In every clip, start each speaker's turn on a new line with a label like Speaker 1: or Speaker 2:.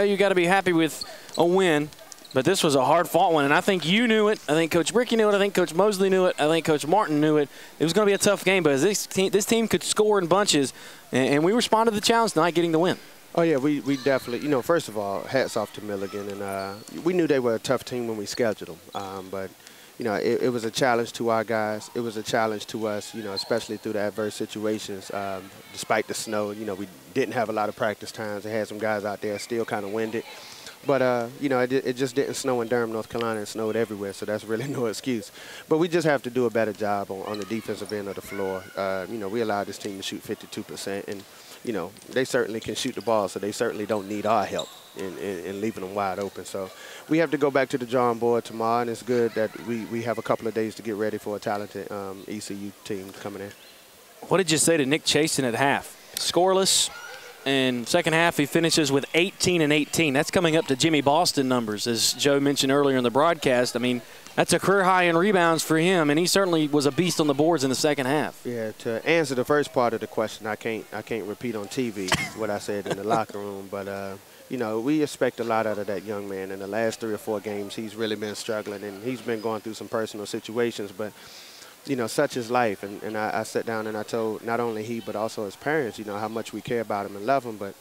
Speaker 1: You got to be happy with a win, but this was a hard-fought one, and I think you knew it. I think Coach Bricky knew it. I think Coach Mosley knew it. I think Coach Martin knew it. It was going to be a tough game, but this team could score in bunches, and we responded to the challenge tonight, getting the win.
Speaker 2: Oh, yeah, we definitely, you know, first of all, hats off to Milligan. And we knew they were a tough team when we scheduled them. But, you know, it was a challenge to our guys. It was a challenge to us, you know, especially through the adverse situations. Despite the snow, you know, we didn't have a lot of practice times. They had some guys out there still kind of winded. But, you know, it just didn't snow in Durham, North Carolina. It snowed everywhere, so that's really no excuse. But we just have to do a better job on the defensive end of the floor. You know, we allowed this team to shoot 52%. And, you know, they certainly can shoot the ball, so they certainly don't need our help in leaving them wide open. So we have to go back to the drawing board tomorrow, and it's good that we have a couple of days to get ready for a talented ECU team coming in.
Speaker 1: What did you say to Nick Chasen at half? Scoreless, and second half he finishes with 18 and 18. That's coming up to Jimmy Boston numbers, as Joe mentioned earlier in the broadcast. I mean, that's a career high in rebounds for him, and he certainly was a beast on the boards in the second half.
Speaker 2: Yeah, to answer the first part of the question, I can't repeat on TV what I said in the locker room, but you know, we expect a lot out of that young man. In the last 3 or 4 games, he's really been struggling, and he's been going through some personal situations, but you know, such is life. And I sat down and I told not only he but also his parents, you know, how much we care about him and love him, but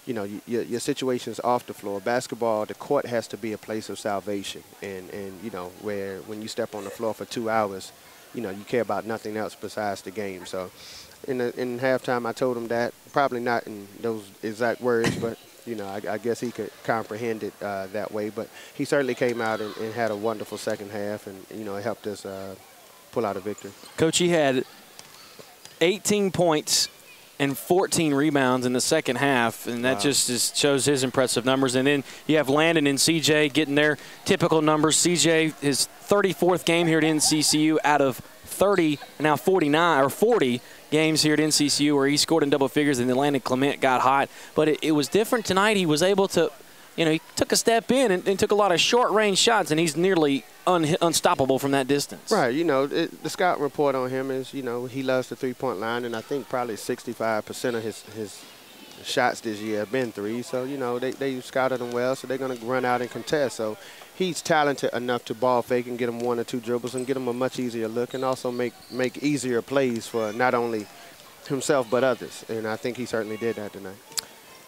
Speaker 2: you know, your situation's off the floor. Basketball, the court has to be a place of salvation. And you know, where when you step on the floor for 2 hours, you know, you care about nothing else besides the game. So in halftime, I told him that, probably not in those exact words, but, you know, I guess he could comprehend it that way. But he certainly came out and had a wonderful second half, and, you know, it helped us pull out a victory.
Speaker 1: Coach, he had 18 points and 14 rebounds in the second half, and that just shows his impressive numbers. And then you have Landon and CJ getting their typical numbers. CJ, his 34th game here at NCCU out of 30, now 49 or 40 games here at NCCU where he scored in double figures, and then Landon Clement got hot. But it was different tonight. He was able to, you know, he took a step in and took a lot of short-range shots, and he's nearly unstoppable from that distance.
Speaker 2: Right. You know, the scout report on him is, you know, he loves the three-point line, and I think probably 65% of his shots this year have been threes. So, you know, they scouted him well, so they're going to run out and contest. So he's talented enough to ball fake and get him 1 or 2 dribbles and get him a much easier look, and also make easier plays for not only himself but others. And I think he certainly did that tonight.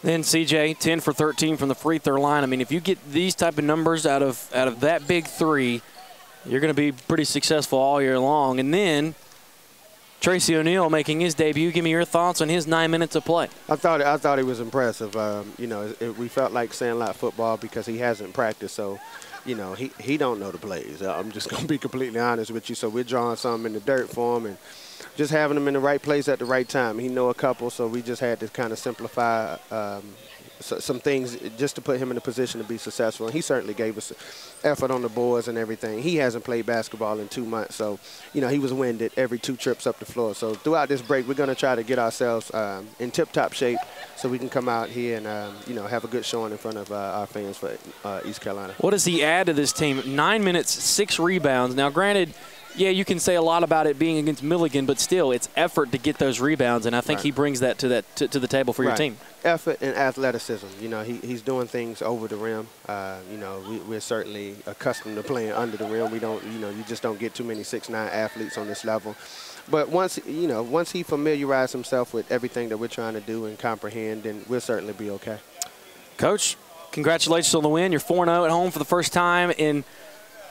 Speaker 1: Then CJ, 10 for 13 from the free throw line. I mean, if you get these type of numbers out of that big three, you're going to be pretty successful all year long. And then Tracy O'Neal making his debut. Give me your thoughts on his 9 minutes of play.
Speaker 2: I thought he was impressive. You know, we felt like Sandlot football because he hasn't practiced, so you know he don't know the plays. I'm just going to be completely honest with you. So we're drawing something in the dirt for him and just having him in the right place at the right time. He know a couple, so we just had to kind of simplify some things just to put him in a position to be successful. And he certainly gave us effort on the boards and everything. He hasn't played basketball in 2 months, so, you know, he was winded every 2 trips up the floor. So throughout this break, we're going to try to get ourselves in tip-top shape so we can come out here and, you know, have a good showing in front of our fans for East Carolina.
Speaker 1: What does he add to this team? 9 minutes, 6 rebounds. Now, granted, yeah, you can say a lot about it being against Milligan, but still, it's effort to get those rebounds, and I think he brings that to the table for your team.
Speaker 2: Effort and athleticism. You know, he's doing things over the rim. You know, we're certainly accustomed to playing under the rim. We don't, you know, you just don't get too many 6'9" athletes on this level. But once he familiarizes himself with everything that we're trying to do and comprehend, then we'll certainly be okay.
Speaker 1: Coach, congratulations on the win. You're 4-0 at home for the first time in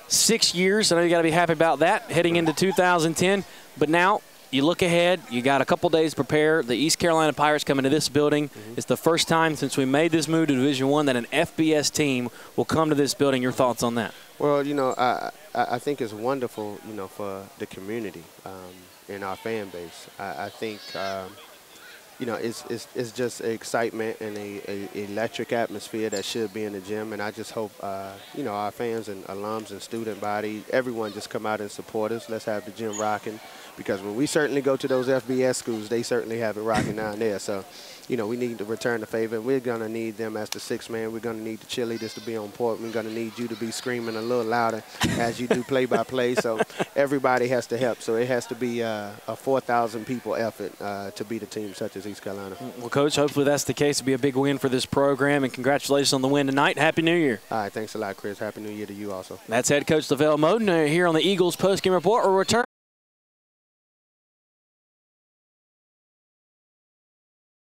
Speaker 1: 6 years. I know you got to be happy about that heading into 2010. But now you look ahead. You got a couple days to prepare. The East Carolina Pirates come into this building. It's the first time since we made this move to Division I that an FBS team will come to this building. Your thoughts on that?
Speaker 2: Well, you know, I think it's wonderful, you know, for the community and our fan base. I think you know, it's just excitement and a electric atmosphere that should be in the gym. And I just hope, you know, our fans and alums and student body, everyone just come out and support us. Let's have the gym rocking because when we certainly go to those FBS schools, they certainly have it rocking down there. So, you know, we need to return the favor. We're going to need them as the sixth man. We're going to need the cheerleaders to be on point. We're going to need you to be screaming a little louder as you do play-by-play. So everybody has to help. So it has to be a 4,000 people effort to beat a team such as East Carolina.
Speaker 1: Well, Coach, hopefully that's the case. It'll be a big win for this program, and congratulations on the win tonight. Happy New Year.
Speaker 2: All right, thanks a lot, Chris. Happy New Year to you also.
Speaker 1: That's head coach LeVelle Moton here on the Eagles postgame report. We'll return.